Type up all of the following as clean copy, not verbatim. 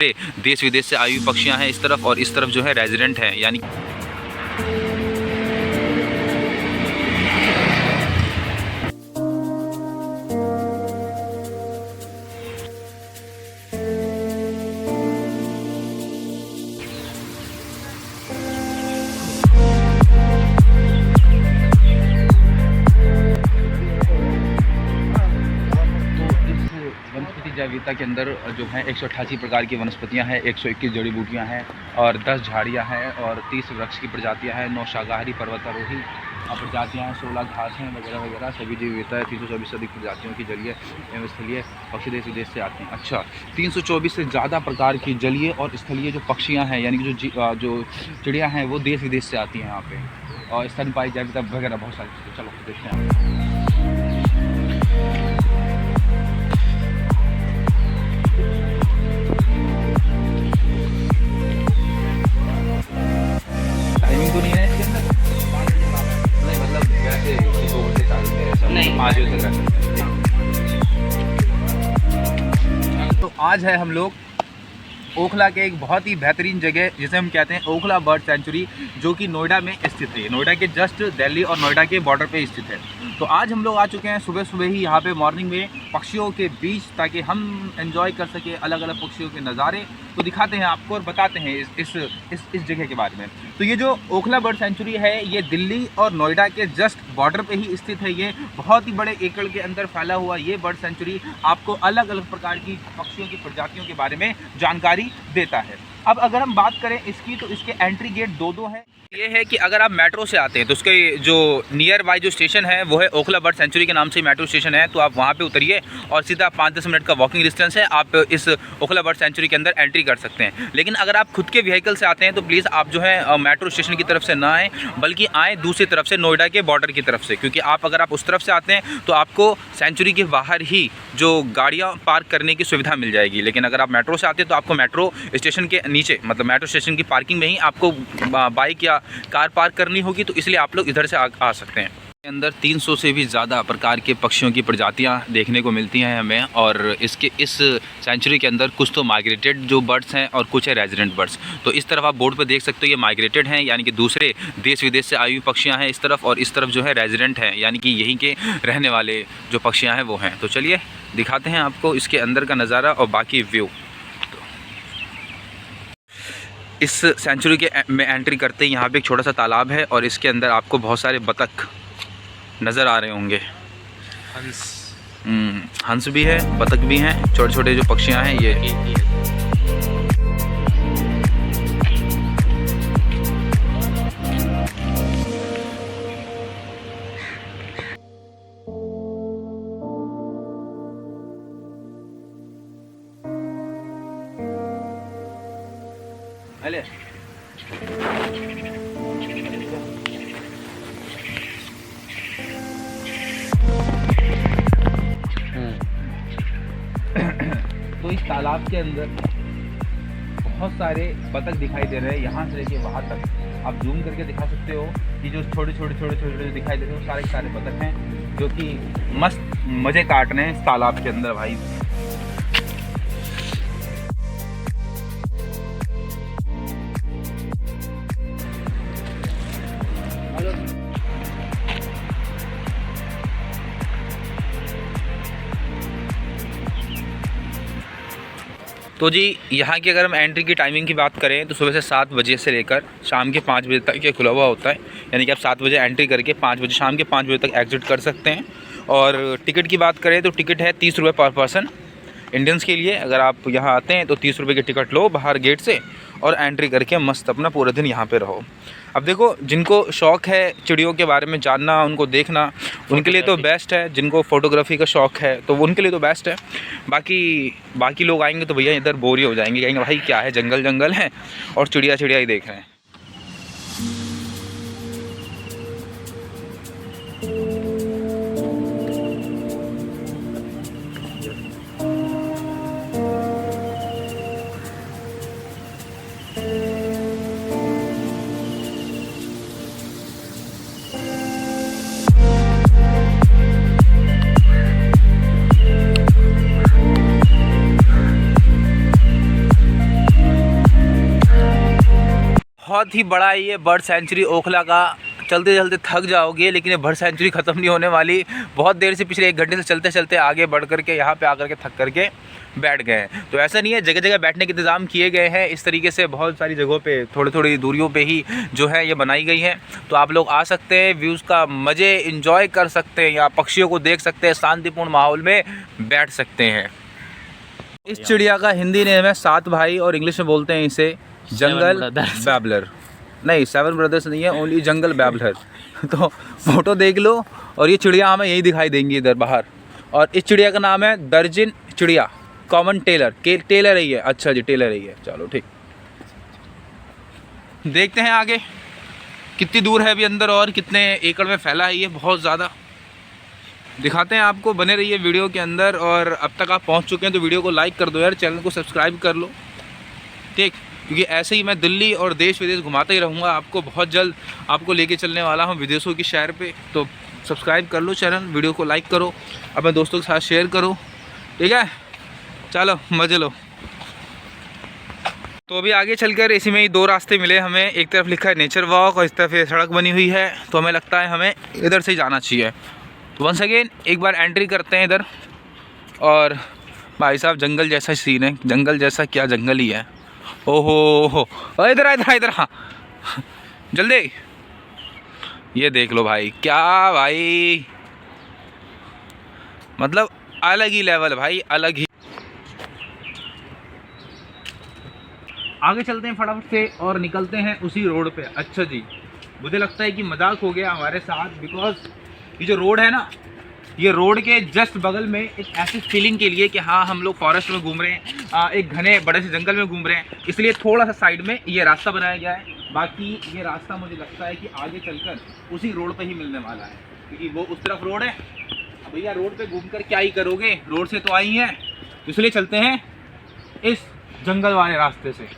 देश विदेश से आई हुई पक्षियाँ हैं इस तरफ, और इस तरफ जो है रेजिडेंट हैं, यानी जैविकता के अंदर जो है 188 प्रकार की वनस्पतियां हैं, 121 जड़ी बूटियां हैं और 10 झाड़ियां हैं और 30 वृक्ष की प्रजातियां हैं, 9 शाकाहारी पर्वतारोही प्रजातियां हैं, 16 घास हैं वगैरह वगैरह सभी जैव विविधता है। 324 से अधिक प्रजातियों की जलीय एवं स्थलीय पक्षी देश विदेश से आते हैं। अच्छा, 324 से ज़्यादा प्रकार की जलीय और स्थलीय जो पक्षियाँ हैं, यानी कि जो चिड़िया हैं, वो देश विदेश से आती हैं यहाँ पे, और स्तनपायी जैविकता वगैरह बहुत सारी चीज़ें। चलो देखते हैं। तो आज है हम लोग ओखला के एक बहुत ही बेहतरीन जगह जिसे हम कहते हैं ओखला बर्ड सेंचुरी, जो कि नोएडा में स्थित है। नोएडा के जस्ट दिल्ली और नोएडा के बॉर्डर पे स्थित है। तो आज हम लोग आ चुके हैं सुबह सुबह ही यहाँ पे मॉर्निंग में पक्षियों के बीच, ताकि हम एंजॉय कर सके अलग अलग पक्षियों के नज़ारे। तो दिखाते हैं आपको और बताते हैं इस जगह के बारे में। तो ये जो ओखला बर्ड सेंचुरी है, ये दिल्ली और नोएडा के जस्ट बॉर्डर पे ही स्थित है। ये बहुत ही बड़े एकड़ के अंदर फैला हुआ ये बर्ड सेंचुरी आपको अलग अलग प्रकार की पक्षियों की प्रजातियों के बारे में जानकारी देता है। अब अगर हम बात करें इसकी, तो इसके एंट्री गेट दो है। ये है कि अगर आप मेट्रो से आते हैं तो उसके जो नियर बाय जो स्टेशन है वो है ओखला बर्ड सेंचुरी के नाम से मेट्रो स्टेशन है। तो आप वहाँ पे उतरिए और सीधा 5-10 मिनट का वॉकिंग डिस्टेंस है, आप इस ओखला बर्ड सेंचुरी के अंदर एंट्री कर सकते हैं। लेकिन अगर आप खुद के व्हीकल से आते हैं तो प्लीज़ आप जो है मेट्रो स्टेशन की तरफ से ना आएँ, बल्कि आएँ दूसरी तरफ से, नोएडा के बॉर्डर की तरफ से। क्योंकि अगर आप उस तरफ से आते हैं तो आपको सेंचुरी के बाहर ही जो गाड़ियाँ पार्क करने की सुविधा मिल जाएगी। लेकिन अगर आप मेट्रो से आते हैं तो आपको मेट्रो स्टेशन के नीचे, मतलब मेट्रो स्टेशन की पार्किंग में ही आपको बाइक या कार पार्क करनी होगी। तो इसलिए आप लोग इधर से आ सकते हैं। अंदर 300 से भी ज़्यादा प्रकार के पक्षियों की प्रजातियां देखने को मिलती हैं हमें, और इस सेंचुरी के अंदर कुछ तो माइग्रेटेड जो बर्ड्स हैं और कुछ है रेजिडेंट बर्ड्स। तो इस तरफ आप बोर्ड पर देख सकते हो, ये माइग्रेटेड हैं, यानी कि दूसरे देश विदेश से आई हुई पक्षियाँ हैं इस तरफ, और इस तरफ जो है रेजिडेंट हैं, यानी कि यहीं के रहने वाले जो पक्षियाँ हैं वो हैं। तो चलिए दिखाते हैं आपको इसके अंदर का नज़ारा और बाकी व्यू। इस सेंचुरी के में एंट्री करते ही यहाँ पे एक छोटा सा तालाब है, और इसके अंदर आपको बहुत सारे बतख नज़र आ रहे होंगे। हंस भी है, बतख भी हैं, छोटे छोटे जो पक्षियाँ हैं ये। अले तो इस तालाब के अंदर बहुत सारे बतख दिखाई दे रहे हैं, यहाँ से लेके वहाँ तक। आप जूम करके दिखा सकते हो कि जो छोटे छोटे दिखाई दे रहे हैं, वो सारे बतख हैं जो कि मस्त मज़े काट रहे हैं इस तालाब के अंदर भाई। तो जी यहाँ की अगर हम एंट्री की टाइमिंग की बात करें तो सुबह से 7 बजे से लेकर शाम के 5 बजे तक ये खुला हुआ होता है। यानी कि आप 7 बजे एंट्री करके 5 बजे, शाम के 5 बजे तक एग्जिट कर सकते हैं। और टिकट की बात करें तो टिकट है 30 रुपये पर पर्सन इंडियंस के लिए। अगर आप यहाँ आते हैं तो 30 रुपये की टिकट लो बाहर गेट से, और एंट्री करके मस्त अपना पूरा दिन यहाँ पे रहो। अब देखो, जिनको शौक़ है चिड़ियों के बारे में जानना, उनको देखना, उनके लिए तो बेस्ट है। जिनको फ़ोटोग्राफी का शौक़ है तो उनके लिए तो बेस्ट है। बाकी लोग आएंगे तो भैया इधर बोर ही हो जाएंगे, कहेंगे भाई क्या है, जंगल है और चिड़िया ही देख रहे हैं। बहुत ही बड़ा ये बर्ड सेंचुरी ओखला का। चलते चलते थक जाओगे, लेकिन ये बर्ड सेंचुरी ख़त्म नहीं होने वाली। बहुत देर से, पिछले 1 घंटे से चलते चलते आगे बढ़ करके यहाँ पे आकर के थक करके बैठ गए हैं। तो ऐसा नहीं है, जगह जगह बैठने के इंतज़ाम किए गए हैं। इस तरीके से बहुत सारी जगहों पे थोड़ी थोड़ी दूरियों पे ही जो है ये बनाई गई है। तो आप लोग आ सकते हैं, व्यूज़ का मज़े इंजॉय कर सकते हैं, यहाँ पक्षियों को देख सकते हैं, शांतिपूर्ण माहौल में बैठ सकते हैं। इस चिड़िया का हिंदी नेम है 7 भाई और इंग्लिश में बोलते हैं इसे जंगल बैबलर। नहीं, 7 ब्रदर्स नहीं है, ओनली जंगल बैबलर। तो फोटो देख लो। और ये चिड़िया हमें यही दिखाई देंगी इधर बाहर। और इस चिड़िया का नाम है दर्जिन चिड़िया, कॉमन टेलर। टेलर ही है। अच्छा जी, टेलर ही है। चलो ठीक, देखते हैं आगे कितनी दूर है अभी अंदर और कितने एकड़ में फैला है ये। बहुत ज़्यादा दिखाते हैं आपको, बने रहिए वीडियो के अंदर। और अब तक आप पहुंच चुके हैं तो वीडियो को लाइक कर दो यार, चैनल को सब्सक्राइब कर लो, ठीक। क्योंकि ऐसे ही मैं दिल्ली और देश विदेश घुमाता ही रहूँगा। आपको बहुत जल्द आपको लेके चलने वाला हूँ विदेशों की शहर पे। तो सब्सक्राइब कर लो चैनल, वीडियो को लाइक करो, अपने दोस्तों के साथ शेयर करो, ठीक है। चलो मजे लो। तो अभी आगे चलकर इसी में ही 2 रास्ते मिले हमें। एक तरफ लिखा है नेचर वॉक और इस तरफ ये सड़क बनी हुई है। तो हमें लगता है हमें इधर से ही जाना चाहिए। तो वंस अगेन एक बार एंट्री करते हैं इधर। और भाई साहब जंगल जैसा सीन है, जंगल जैसा क्या, जंगल ही है। ओहो, इधर आ, इधर आ, इधर हाँ, जल्दी। ये देख लो भाई, क्या भाई, मतलब अलग ही लेवल भाई, अलग ही। आगे चलते हैं फटाफट से और निकलते हैं उसी रोड पे। अच्छा जी, मुझे लगता है कि मजाक हो गया हमारे साथ, बिकॉज ये जो रोड है ना, ये रोड के जस्ट बगल में एक ऐसी फीलिंग के लिए कि हाँ हम लोग फॉरेस्ट में घूम रहे हैं, एक घने बड़े से जंगल में घूम रहे हैं, इसलिए थोड़ा सा साइड में ये रास्ता बनाया गया है। बाकी ये रास्ता मुझे लगता है कि आगे चलकर उसी रोड पे ही मिलने वाला है, क्योंकि वो उस तरफ रोड है। अब भैया रोड पे घूमकर क्या ही करोगे, रोड से तो आई हैं, इसलिए चलते हैं इस जंगल वाले रास्ते से।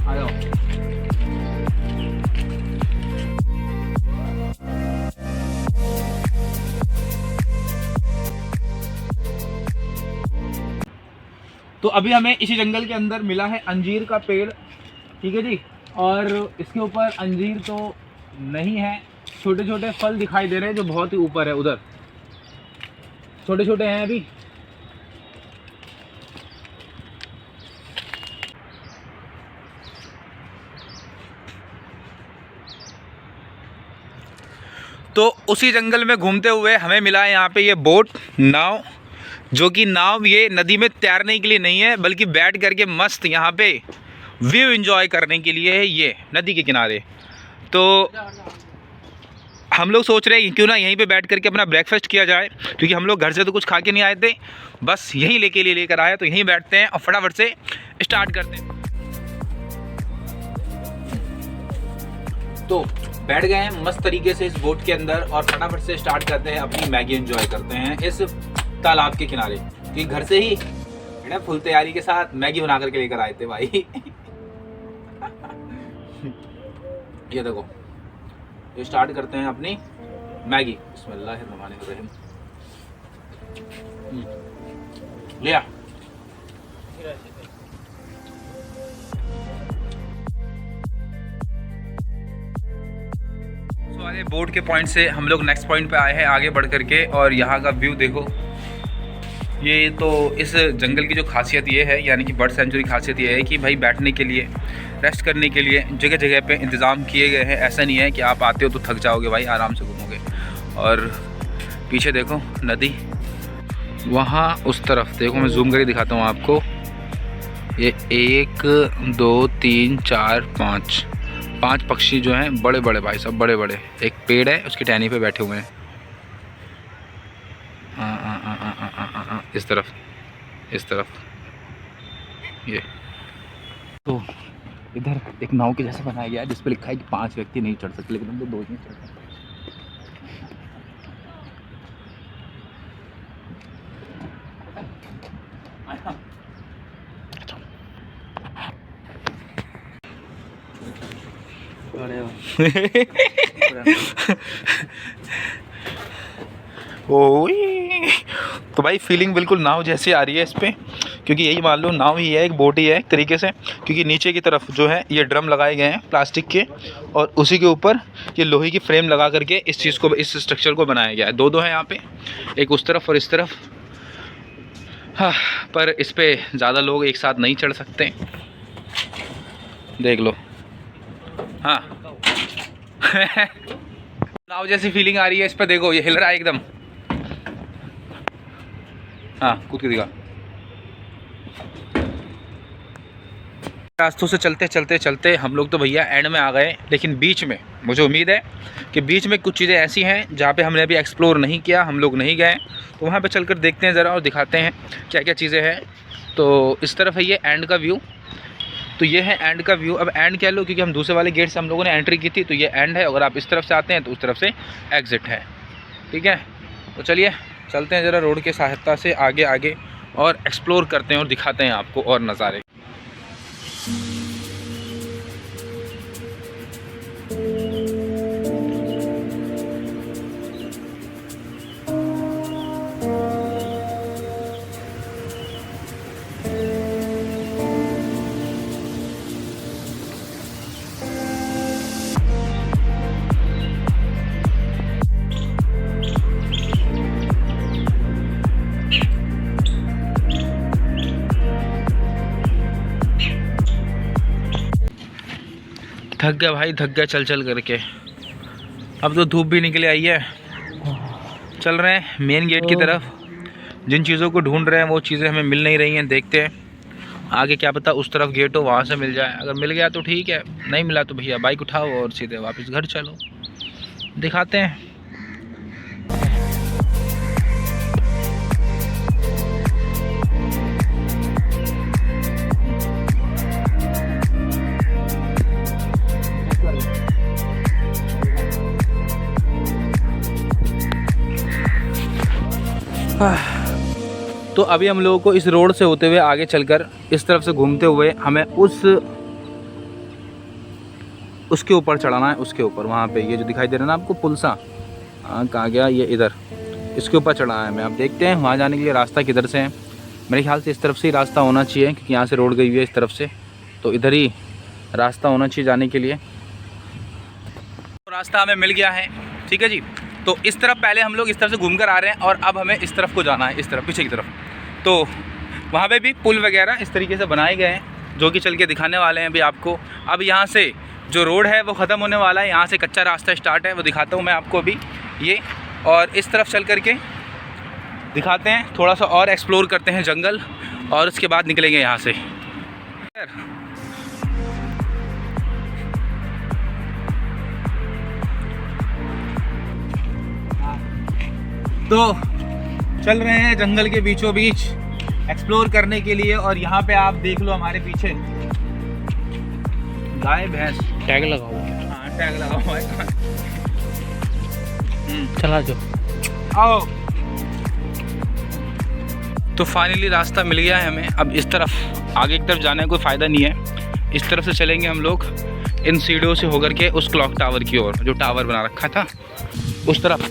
आ जाओ। तो अभी हमें इसी जंगल के अंदर मिला है अंजीर का पेड़, ठीक है जी। और इसके ऊपर अंजीर तो नहीं है, छोटे छोटे फल दिखाई दे रहे हैं जो बहुत ही ऊपर है, उधर छोटे छोटे हैं अभी। तो उसी जंगल में घूमते हुए हमें मिला है यहाँ पे ये बोट, नाव, जो कि नाव ये नदी में तैरने के लिए नहीं है, बल्कि बैठ करके मस्त यहाँ पे व्यू एंजॉय करने के लिए है, ये नदी के किनारे। तो हम लोग सोच रहे हैं क्यों ना यहीं पे बैठ करके अपना ब्रेकफास्ट किया जाए, क्योंकि हम लोग घर से तो कुछ खा के नहीं आए थे, बस यहीं लेकर आए। तो यहीं बैठते हैं और फटाफट से स्टार्ट करते हैं। तो बैठ गए हैं मस्त तरीके से इस बोट के अंदर और फटाफट से स्टार्ट करते हैं, अपनी मैगी एंजॉय करते हैं इस तालाब के किनारे। क्योंकि घर से ही बेटा फुल तैयारी के साथ मैगी बना करके लेकर आए थे भाई। ये देखो, ये स्टार्ट करते हैं अपनी मैगी। बिस्मिल्लाहिर्रहमानिर्रहीम। लिया। वाले बोट के पॉइंट से हम लोग नेक्स्ट पॉइंट पे आए हैं आगे बढ़ करके, और यहाँ का व्यू देखो। ये तो इस जंगल की जो खासियत ये है, यानी कि बर्ड सेंचुरी खासियत ये है कि भाई बैठने के लिए, रेस्ट करने के लिए जगह जगह पे इंतज़ाम किए गए हैं। ऐसा नहीं है कि आप आते हो तो थक जाओगे भाई, आराम से घूमोगे। और पीछे देखो नदी, वहाँ उस तरफ देखो, मैं जूम करके दिखाता हूँ आपको। ये 1 2 3 4 5 पक्षी जो हैं बड़े बड़े भाई साहब, बड़े बड़े। एक पेड़ है उसकी टहनी पे बैठे हुए हैं। इस तरफ ये। तो इधर एक नाव के जैसा बनाया गया है जिस पे लिखा है कि 5 व्यक्ति नहीं चढ़ सकते, लेकिन हम तो 2 ही चढ़ सकते। तो भाई फीलिंग बिल्कुल नाव जैसी आ रही है इस पे, क्योंकि यही मान लो नाव ही है, एक बोट ही है एक तरीके से, क्योंकि नीचे की तरफ जो है ये ड्रम लगाए गए हैं प्लास्टिक के, और उसी के ऊपर ये लोहे की फ्रेम लगा करके इस चीज़ को, इस स्ट्रक्चर को बनाया गया है। दो हैं यहाँ पे, एक उस तरफ और इस तरफ। हाँ, पर इस पर ज़्यादा लोग एक साथ नहीं चढ़ सकते, देख लो। हाँ नाव जैसी फीलिंग आ रही है इस पर, देखो ये हिल रहा है एकदम। हाँ कूद के दिखा। रास्तों से चलते चलते चलते हम लोग तो भैया एंड में आ गए, लेकिन बीच में मुझे उम्मीद है कि बीच में कुछ चीज़ें ऐसी हैं जहाँ पे हमने अभी एक्सप्लोर नहीं किया, हम लोग नहीं गए, तो वहाँ पे चलकर देखते हैं ज़रा और दिखाते हैं क्या क्या चीज़ें हैं। तो इस तरफ है ये एंड का व्यू, तो ये है एंड का व्यू। अब एंड कह लो क्योंकि हम दूसरे वाले गेट से हम लोगों ने एंट्री की थी, तो ये एंड है। अगर आप इस तरफ से आते हैं तो उस तरफ से एग्ज़िट है, ठीक है। तो चलिए चलते हैं ज़रा रोड के सहायता से आगे आगे और एक्सप्लोर करते हैं और दिखाते हैं आपको और नज़ारे। थक गया भाई, थक गया चल चल करके। अब तो धूप भी निकले आई है, चल रहे हैं मेन गेट की तरफ। जिन चीज़ों को ढूंढ रहे हैं वो चीज़ें हमें मिल नहीं रही हैं, देखते हैं आगे, क्या पता उस तरफ गेट हो वहाँ से मिल जाए। अगर मिल गया तो ठीक है, नहीं मिला तो भैया बाइक उठाओ और सीधे वापस घर चलो। दिखाते हैं। तो अभी हम लोगों को इस रोड से होते हुए आगे चलकर इस तरफ से घूमते हुए हमें उसके ऊपर चढ़ाना है, उसके ऊपर वहाँ पे ये जो दिखाई दे रहा है ना आपको पुल सा, कहाँ गया ये, इधर इसके ऊपर चढ़ाना है हमें। अब देखते हैं वहाँ जाने के लिए रास्ता किधर से है। मेरे ख्याल से इस तरफ से ही रास्ता होना चाहिए, क्योंकि यहाँ से रोड गई हुई है इस तरफ से, तो इधर ही रास्ता होना चाहिए जाने के लिए। तो रास्ता हमें मिल गया है, ठीक है जी। तो इस तरफ पहले हम लोग इस तरफ से घूम कर आ रहे हैं और अब हमें इस तरफ को जाना है, इस तरफ पीछे की तरफ। तो वहाँ पे भी पुल वगैरह इस तरीके से बनाए गए हैं, जो कि चल के दिखाने वाले हैं अभी आपको। अब यहाँ से जो रोड है वो ख़त्म होने वाला है, यहाँ से कच्चा रास्ता स्टार्ट है, वो दिखाता हूँ मैं आपको अभी ये। और इस तरफ चल करके दिखाते हैं, थोड़ा सा और एक्सप्लोर करते हैं जंगल, और उसके बाद निकलेंगे यहाँ से। तो चल रहे हैं जंगल के बीचों बीच एक्सप्लोर करने के लिए, और यहाँ पे आप देख लो हमारे पीछे गाय भैंस, टैग लगा हुआ है। हाँ टैग लगा हुआ है। चला जाओ, आओ। तो फाइनली रास्ता मिल गया है हमें। अब इस तरफ आगे की तरफ जाने का कोई फ़ायदा नहीं है, इस तरफ से चलेंगे हम लोग इन सीढ़ियों से होकर के उस क्लॉक टावर की ओर, जो टावर बना रखा था उस तरफ।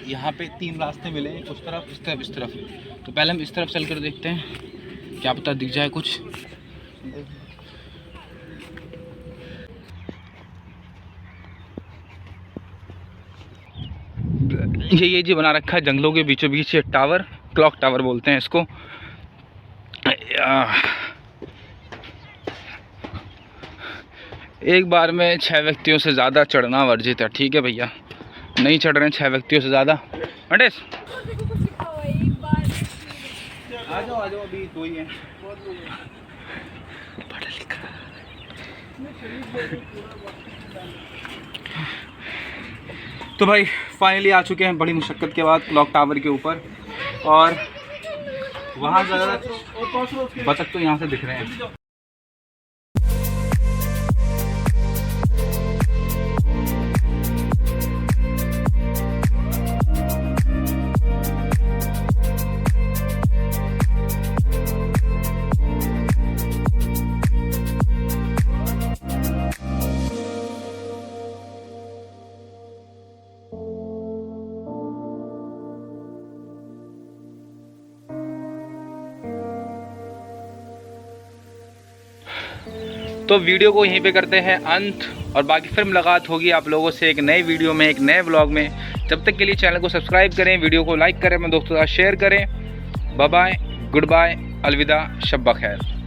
यहाँ पे 3 रास्ते मिले, उस तरफ, इस तरफ, इस तरफ। तो पहले हम इस तरफ चल कर देखते हैं, क्या पता दिख जाए कुछ। ये जी बना रखा है जंगलों के बीचों बीच, ये टावर, क्लॉक टावर बोलते हैं इसको। एक बार में 6 व्यक्तियों से ज़्यादा चढ़ना वर्जित है, ठीक है भैया, नहीं चढ़ रहे हैं 6 व्यक्तियों से ज़्यादा। अंडेस आ जाओ अभी 2 ही हैं। पढ़ा लिखा तो भाई फाइनली आ चुके हैं बड़ी मुशक्क़त के बाद क्लॉक टावर के ऊपर, और वहाँ ज़्यादा बतख तो यहाँ से दिख रहे हैं। तो वीडियो को यहीं पे करते हैं अंत, और बाकी फिर मुलाकात होगी आप लोगों से एक नए वीडियो में, एक नए व्लॉग में। जब तक के लिए चैनल को सब्सक्राइब करें, वीडियो को लाइक करें, अपने दोस्तों के साथ शेयर करें। बाय बाय, गुड बाय, अलविदा, शब्बा खैर।